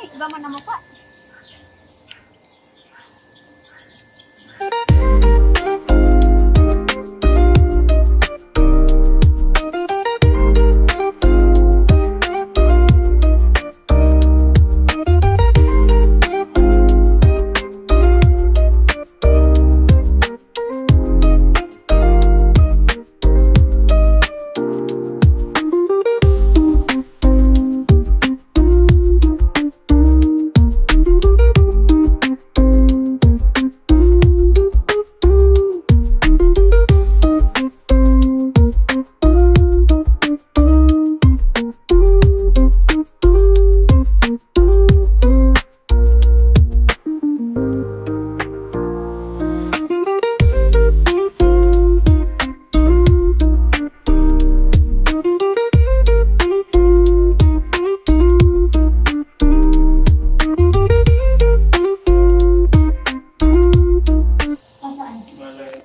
Putik ba man na mukha?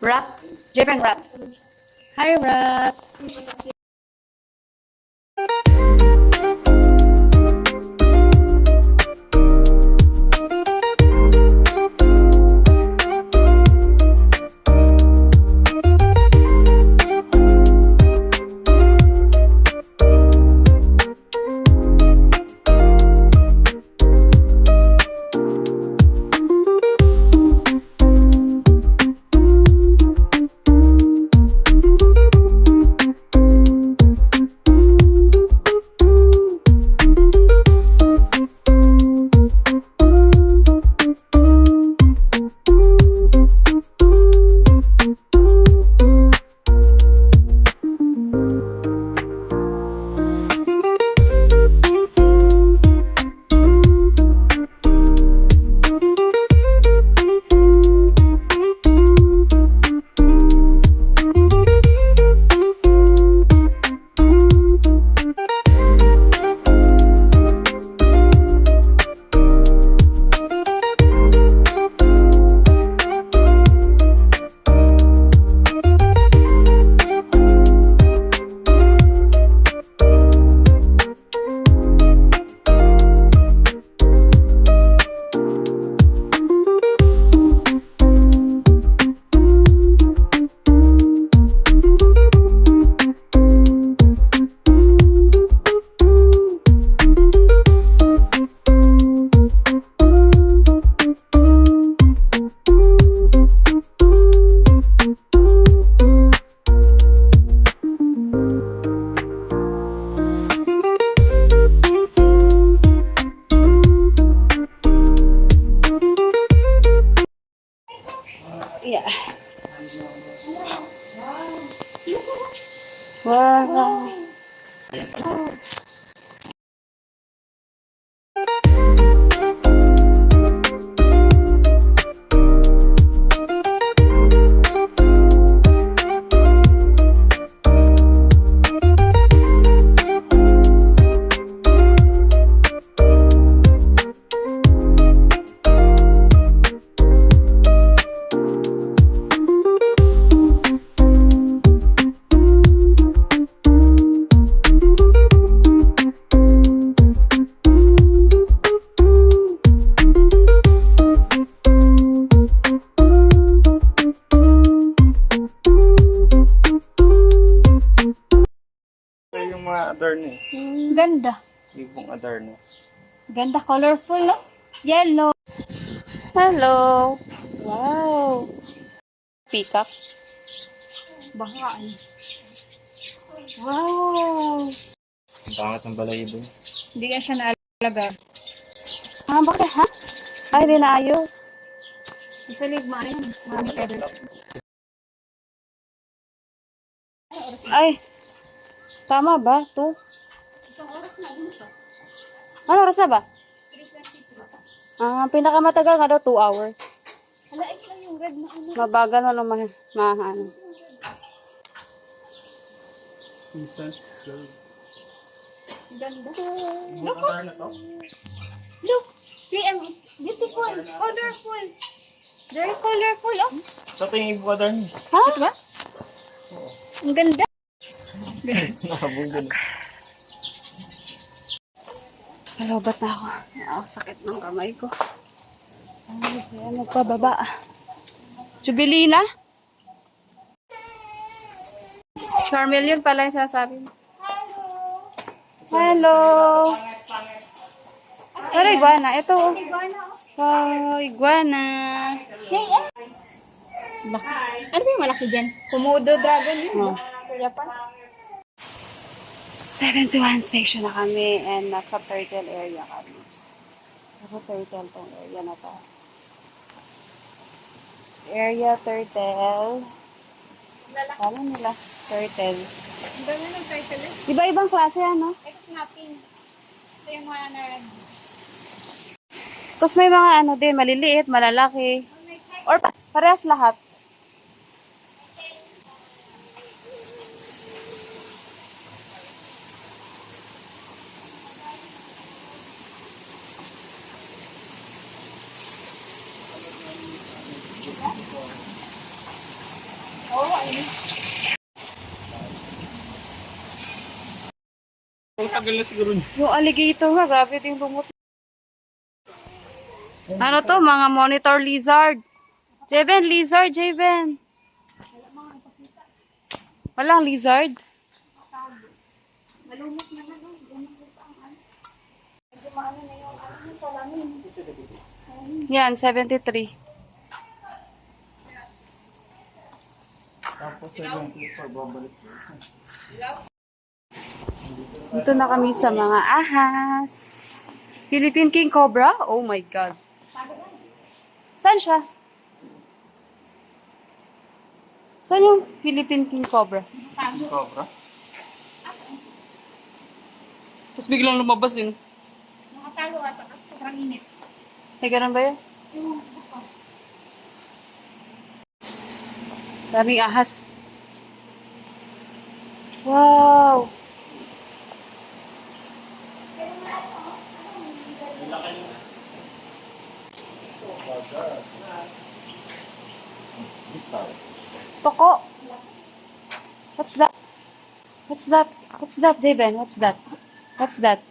Rat. Different rat. Hi, rat. Yeah. Wow. Yung mga adorno eh. Ganda. Ibong adorno. Ganda, colorful, no? Yellow. Hello. Wow. Peacock. Bahaan. Wow. Ang pangat ng balayibo. Hindi ka siya naalaga. Ah, bakit ha? Ay, di naayos. Isa ligma rin. Mami feather. Ay. Tama ba to? Isang oras na dun siya. Ano oras na ba? 3:23. Pinakamatagal nga daw 2 hours. Hala, ito lang yung red na ano. Mabagal mo naman ano. Minsan. Ganda. Look! Adorno to? Look! TM, beautiful, colorful. Very colorful, oh. Ito yung ibong adorno. Ha? Ito ba? Ang ganda. Nakabong dun. Nalobat na ako. Sakit ng kamay ko. Ay, kaya magpababa. Jubilina? Charmel yun pala yung sinasabi mo. Hello! Ano, iguana? Ito. Wow, iguana. Ano ba yung malaki dyan? Komodo dragon yun. Oh. Sa Japan. 71 station na kami and nasa turtle area kami. Nasa turtle tong area na to. Area turtle. Paano nila? Turtle. Ang dami ng turtle. Iba-ibang klase ano? Ito snapping. Ito yung mga Tapos may mga ano din, maliliit, malalaki. Or parehas lahat. Ang tagal na siguro niya. Yung alligator nga, grabe din lumot. Ano to? Mga monitor lizard. Javen, lizard, Javen. Walang lizard? malumot na na. Medyo maano na yung salamin. Yan, 73. Tapos 74 babalik. Dito na kami sa mga ahas. Philippine King Cobra? Oh my God. Saan siya? Saan yung Philippine King Cobra? Cobra? Tapos biglang lumabas yun. Nakatalo ata kasi sobrang init. Ay, ganun ba yun? Daming ahas. Wow! Toko! What's that? What's that? What's that, Javen? What's that? What's that?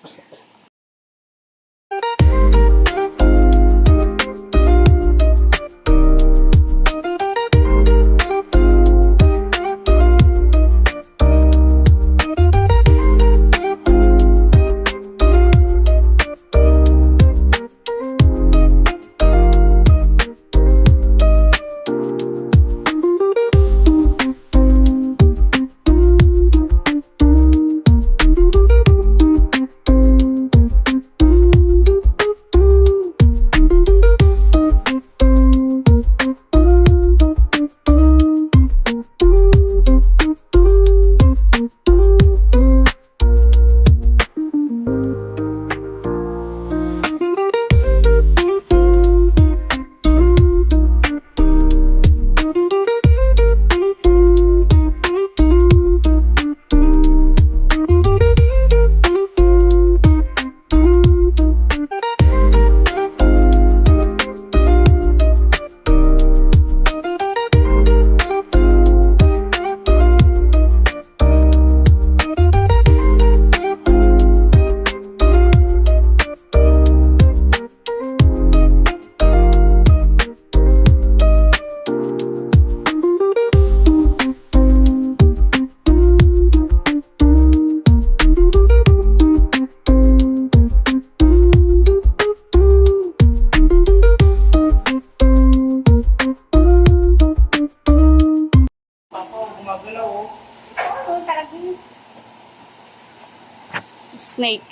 Snake.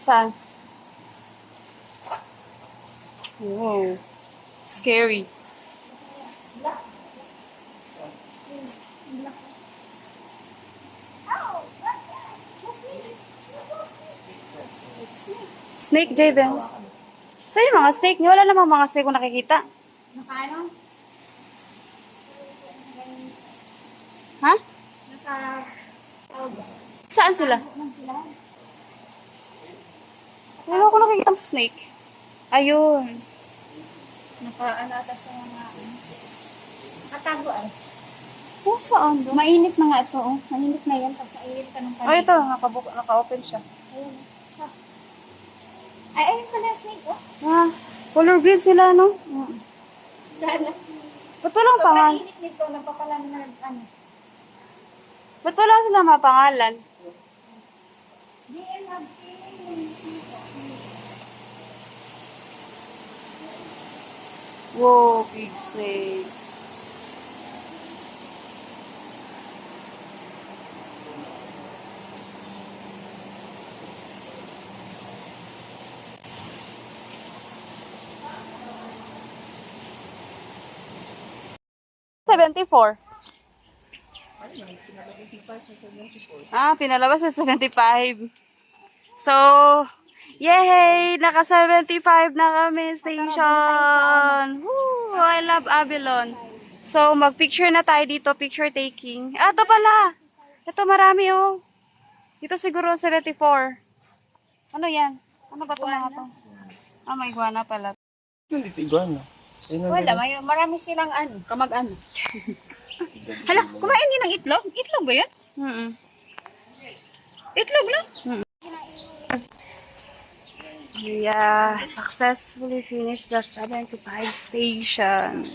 Saan? Wow. Scary. Snake, Javen. Sa'yo yung mga snake niyo? Wala namang mga snake kung nakikita. Nakaano? Ha? Naka... Saan sila? Wala ko nakikita snake. Ayun. Naka-ano ata sa mga... Nakatago ay. Oh, saan ba? Mainit na nga ito, oh. Mainit na yan. Tapos ainit ka ng Ay, ito. Naka-open siya. Ayun. Ay, ayun pala, snake, oh. Ah, color green sila, no? Sana. Ba't walang pangalan? Sobrang init nito, napakalan na, ano. Ba't wala sila mapangalan? Wow, big snake. $74. Ah, pinalabas sa 75. So, yay! Naka 75 na kami station. Woo! I love Avalon. So, mag-picture na tayo dito, picture taking. Ah, ito pala. Ito marami oh. Dito siguro 74. Ano yan? Ano ba ito mga to? Ah, may iguana pala. Hindi iguana. Wala, marami silang ano, kamag-ano. Hala, kumain din ng itlog? Itlog ba yan? Mm-mm. Itlog lang? Yeah, successfully finished the 75 station.